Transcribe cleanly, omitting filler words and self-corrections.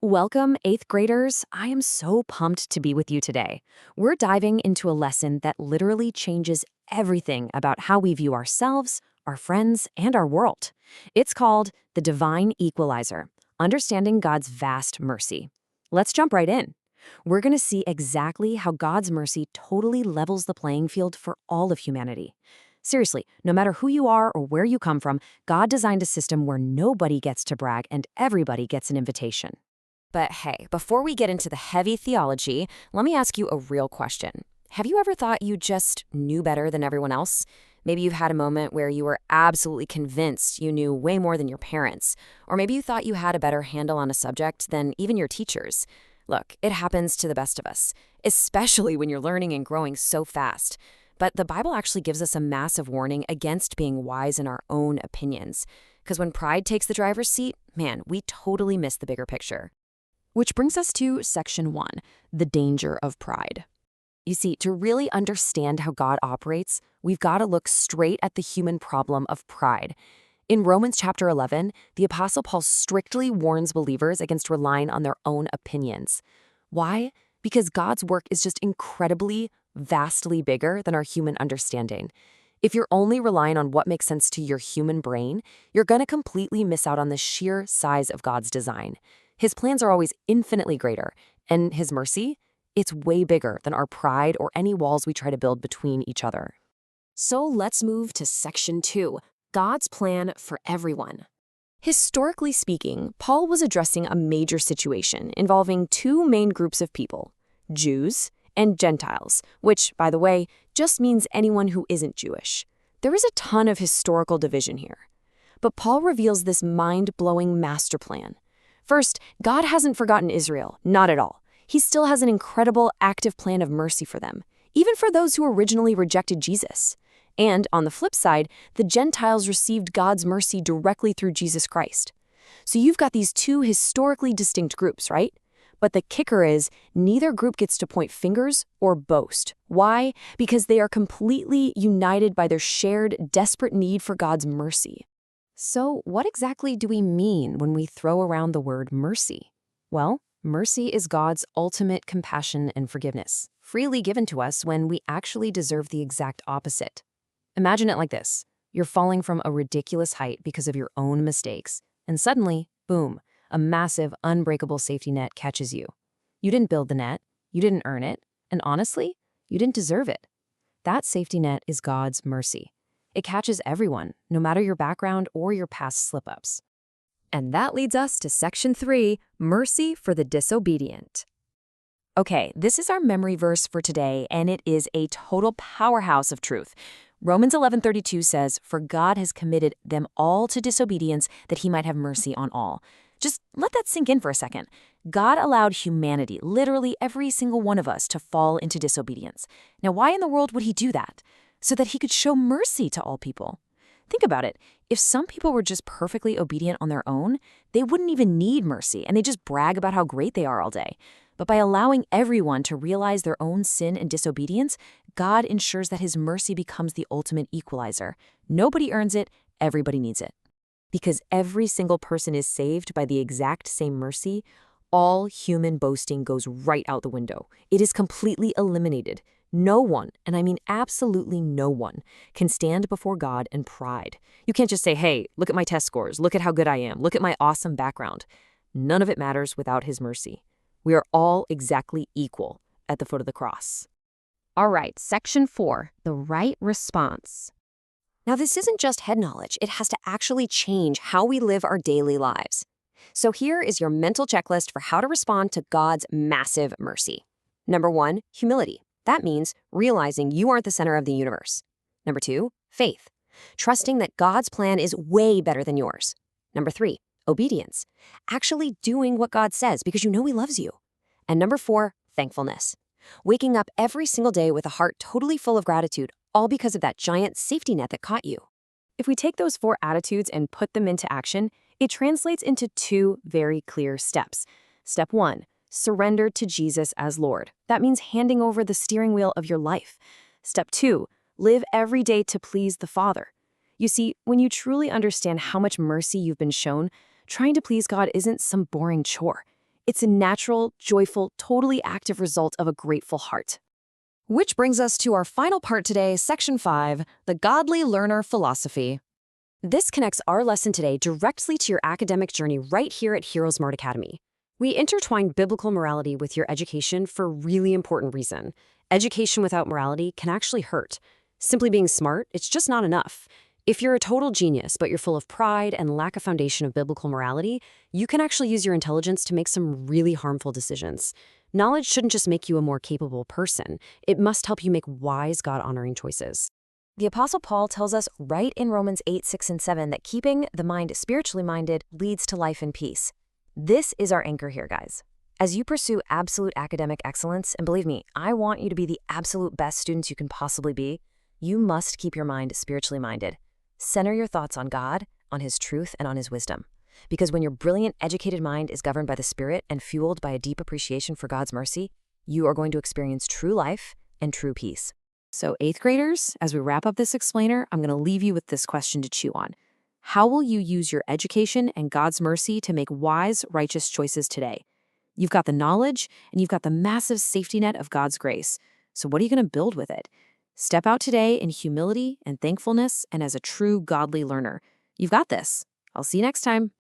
Welcome, 8th graders. I am so pumped to be with you today. We're diving into a lesson that literally changes everything about how we view ourselves, our friends, and our world. It's called The Divine Equalizer, Understanding God's Vast Mercy. Let's jump right in. We're going to see exactly how God's mercy totally levels the playing field for all of humanity. Seriously, no matter who you are or where you come from, God designed a system where nobody gets to brag and everybody gets an invitation. But hey, before we get into the heavy theology, let me ask you a real question. Have you ever thought you just knew better than everyone else? Maybe you've had a moment where you were absolutely convinced you knew way more than your parents. Or maybe you thought you had a better handle on a subject than even your teachers. Look, it happens to the best of us, especially when you're learning and growing so fast. But the Bible actually gives us a massive warning against being wise in our own opinions. Because when pride takes the driver's seat, man, we totally miss the bigger picture. Which brings us to section 1, the danger of pride. You see, to really understand how God operates, we've got to look straight at the human problem of pride. In Romans chapter 11, the Apostle Paul strictly warns believers against relying on their own opinions. Why? Because God's work is just incredibly, vastly bigger than our human understanding. If you're only relying on what makes sense to your human brain, you're going to completely miss out on the sheer size of God's design. His plans are always infinitely greater, and His mercy, it's way bigger than our pride or any walls we try to build between each other. So let's move to section 2, God's plan for everyone. Historically speaking, Paul was addressing a major situation involving two main groups of people, Jews and Gentiles, which, by the way, just means anyone who isn't Jewish. There is a ton of historical division here. But Paul reveals this mind-blowing master plan. First, God hasn't forgotten Israel, not at all. He still has an incredible, active plan of mercy for them, even for those who originally rejected Jesus. And on the flip side, the Gentiles received God's mercy directly through Jesus Christ. So you've got these two historically distinct groups, right? But the kicker is, neither group gets to point fingers or boast. Why? Because they are completely united by their shared, desperate need for God's mercy. So what exactly do we mean when we throw around the word mercy? Well, mercy is God's ultimate compassion and forgiveness, freely given to us when we actually deserve the exact opposite. Imagine it like this. You're falling from a ridiculous height because of your own mistakes, and suddenly, boom, a massive, unbreakable safety net catches you. You didn't build the net, you didn't earn it, and honestly, you didn't deserve it. That safety net is God's mercy. It catches everyone, no matter your background or your past slip-ups. And that leads us to section 3, mercy for the disobedient. Okay, this is our memory verse for today, and it is a total powerhouse of truth. Romans 11:32 says, "For God has committed them all to disobedience, that He might have mercy on all." Just let that sink in for a second. God allowed humanity, literally every single one of us, to fall into disobedience. Now, why in the world would He do that? So that He could show mercy to all people. Think about it. If some people were just perfectly obedient on their own, they wouldn't even need mercy, and they just brag about how great they are all day. But by allowing everyone to realize their own sin and disobedience, God ensures that His mercy becomes the ultimate equalizer. Nobody earns it, everybody needs it. Because every single person is saved by the exact same mercy, all human boasting goes right out the window. It is completely eliminated. No one, and I mean absolutely no one, can stand before God in pride. You can't just say, hey, look at my test scores, look at how good I am, look at my awesome background. None of it matters without His mercy. We are all exactly equal at the foot of the cross. All right, section 4, the right response. Now, this isn't just head knowledge. It has to actually change how we live our daily lives. So here is your mental checklist for how to respond to God's massive mercy. Number 1, humility. That means realizing you aren't the center of the universe. Number 2, faith. Trusting that God's plan is way better than yours. Number 3, obedience. Actually doing what God says because you know He loves you. And number 4, thankfulness. Waking up every single day with a heart totally full of gratitude, all because of that giant safety net that caught you. If we take those 4 attitudes and put them into action, it translates into 2 very clear steps. Step 1, surrender to Jesus as Lord. That means handing over the steering wheel of your life. Step 2, live every day to please the Father. You see, when you truly understand how much mercy you've been shown, trying to please God isn't some boring chore. It's a natural, joyful, totally active result of a grateful heart. Which brings us to our final part today, Section 5, the Godly Learner Philosophy. This connects our lesson today directly to your academic journey right here at HeroesMart Academy. We intertwine biblical morality with your education for a really important reason. Education without morality can actually hurt. Simply being smart, it's just not enough. If you're a total genius, but you're full of pride and lack a foundation of biblical morality, you can actually use your intelligence to make some really harmful decisions. Knowledge shouldn't just make you a more capable person. It must help you make wise, God-honoring choices. The Apostle Paul tells us right in Romans 8, 6, and 7 that keeping the mind spiritually minded leads to life and peace. This is our anchor here, guys. As you pursue absolute academic excellence, and believe me, I want you to be the absolute best students you can possibly be, you must keep your mind spiritually minded. Center your thoughts on God, on His truth, and on His wisdom. Because when your brilliant, educated mind is governed by the Spirit and fueled by a deep appreciation for God's mercy, you are going to experience true life and true peace. So 8th graders, as we wrap up this explainer, I'm going to leave you with this question to chew on. How will you use your education and God's mercy to make wise, righteous choices today? You've got the knowledge, and you've got the massive safety net of God's grace. So what are you going to build with it? Step out today in humility and thankfulness and as a true godly learner. You've got this. I'll see you next time.